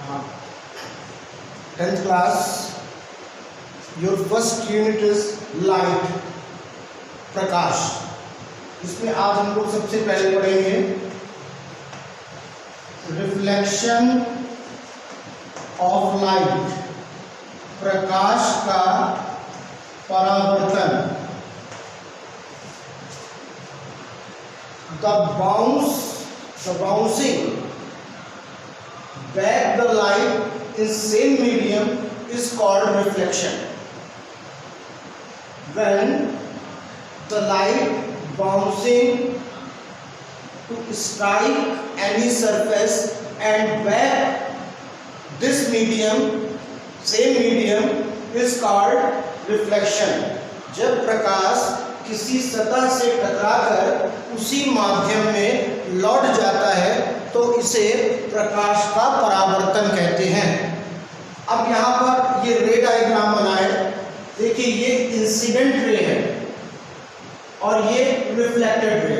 10th class, your first unit is light, प्रकाश। इसमें आज हम लोग सबसे पहले पढ़ेंगे रिफ्लेक्शन ऑफ लाइट, प्रकाश का परावर्तन। The bouncing back the light in same medium is called reflection. When the light bouncing to strike any surface and back this medium, same medium is called reflection. जब प्रकाश किसी सतह से टकराकर उसी माध्यम में लौट जाता है तो इसे प्रकाश का परावर्तन कहते हैं। अब यहाँ पर ये रे डायग्राम बनाए, देखिए ये इंसिडेंट रे है और ये रिफ्लेक्टेड रे।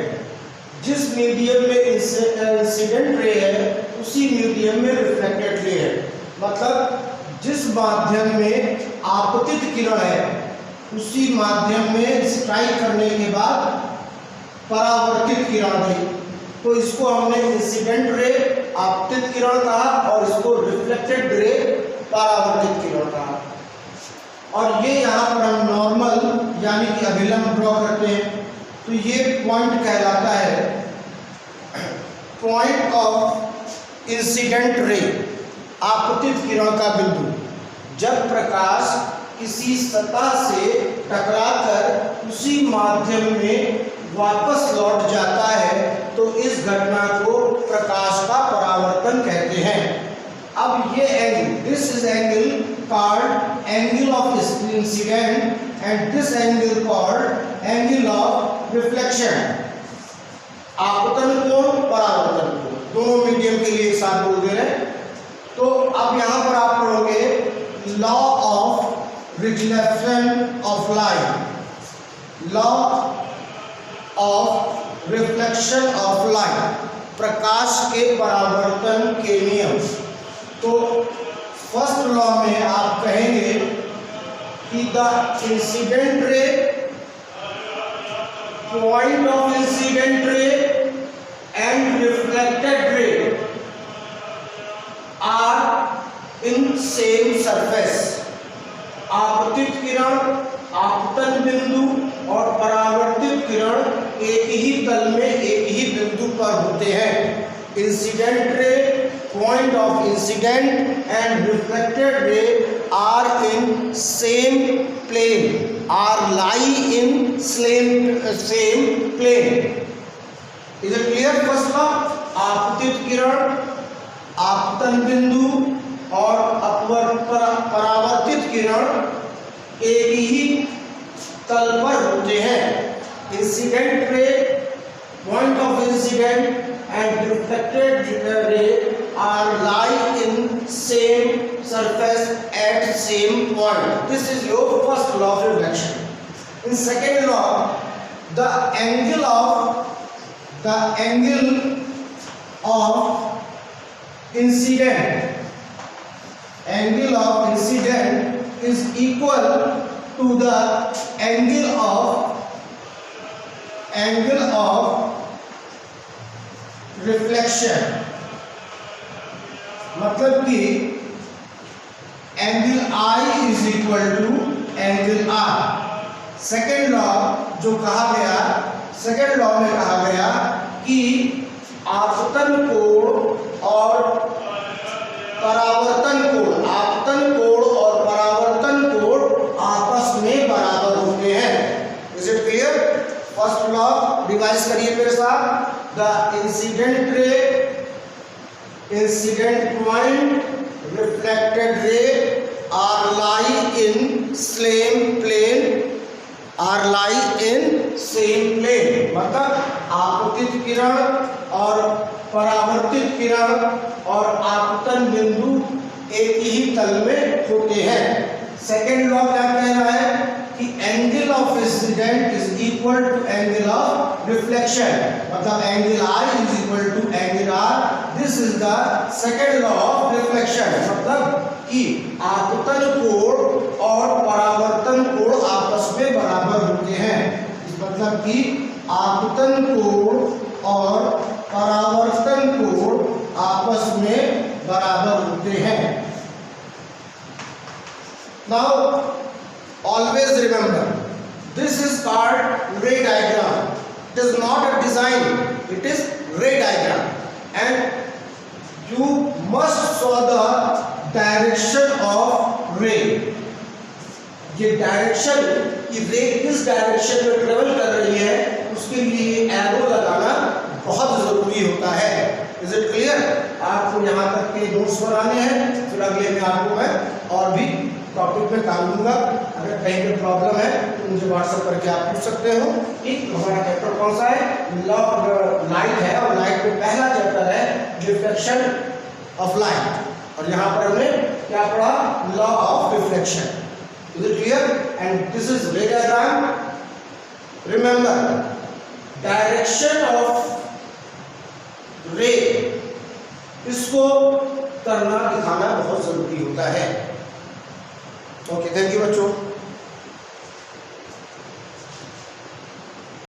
जिस मीडियम में इंसिडेंट रे है उसी मीडियम में रिफ्लेक्टेड रे है। मतलब जिस माध्यम में आपतित किरण है उसी माध्यम में स्ट्राइक करने के बाद परावर्तित किरण दी, तो इसको हमने इंसिडेंट रे आपतित किरण कहा और इसको रिफ्लेक्टेड रे परावर्तित किरण कहा। और ये यहाँ पर हम नॉर्मल यानी कि अभिलंब ड्रॉ करते हैं, तो ये पॉइंट कहलाता है पॉइंट ऑफ इंसिडेंट रे, आपतित किरण का बिंदु। जब प्रकाश किसी सतह से टकराकर उसी माध्यम में वापस लौट जाता है तो इस घटना को प्रकाश का परावर्तन कहते हैं। अब ये angle, this is angle called angle of incident and this angle called angle of reflection. आपतन कोण, परावर्तन कोण, दोनों मीडियम के लिए एक साथ बोल दे रहे हैं। तो अब यहाँ पर आप पढ़ोगे law of reflection of light, law of reflection of light, प्रकाश के परावर्तन के नियम। तो फर्स्ट लॉ में आप कहेंगे कि the incident ray, point of incident ray and reflected ray are in same surface. आपतित किरण, आपतन बिंदु और परावर्तित किरण एक ही तल में एक ही बिंदु पर होते हैं। Incident ray, point of incident and reflected ray are in same plane, are lie in same plane. Is it clear? First law, आपतित किरण, आपतन बिंदु और परावर्तित किरण एक ही तल पर होते हैं। Incident ray, point of incident and reflected ray are lie in same surface at same point. This is your first law of reflection. In second law, the angle of incident, angle of incident is equal to the angle of reflection। मतलब कि angle I is equal to angle R। Second law जो कहा गया, second law में कहा गया कि आपतन कोण और परावर्तन कोण, आपतन कोण और परावर्तन कोण आपस में बराबर होते हैं। Is it clear? First law revise करिए मेरे साथ। The incident ray, incident point, reflected ray are lie in same plane, are lie in same plane. मतलब आपतित किरण और परावर्तित किरण और आपतन बिंदु एक ही तल में होते हैं। सेकेंड लॉ क्या कह रहा है कि angle of incident is equal to angle of reflection, मतलब angle i is equal to angle r. This is the second law of reflection, मतलब कि आपतन कोण और परावर्तन कोण आपस में बराबर होते हैं। मतलब कि आपतन कोण और परावर्तन कोण आपस में बराबर होते हैं। Now always remember, this is called ray diagram. It is not a design, it is ray diagram, and you must saw the direction of ray. ये डायरेक्शन कि रे किस डायरेक्शन में ट्रेवल कर रही है उसके लिए एरो लगाना बहुत जरूरी होता है। Is it clear? आपको यहाँ तक के नोट्स बनाने हैं, फिर अगले में आपको मैं और भी टॉपिक में काम दूंगा। अगर कहीं पे प्रॉब्लम है तो मुझे व्हाट्सएप करके आप पूछ सकते हो। ठीक, हमारा चैप्टर कौन सा है? लॉ ऑफ लाइट है, और लाइट में पहला चैप्टर है रिफ्लेक्शन ऑफ लाइट, और यहाँ पर हमने क्या पढ़ा? Law of reflection. Is it clear? And this is रे डायग्राम। रिमेंबर, डायरेक्शन ऑफ रे, इसको करना दिखाना बहुत जरूरी होता है। ओके, थैंक यू बच्चों।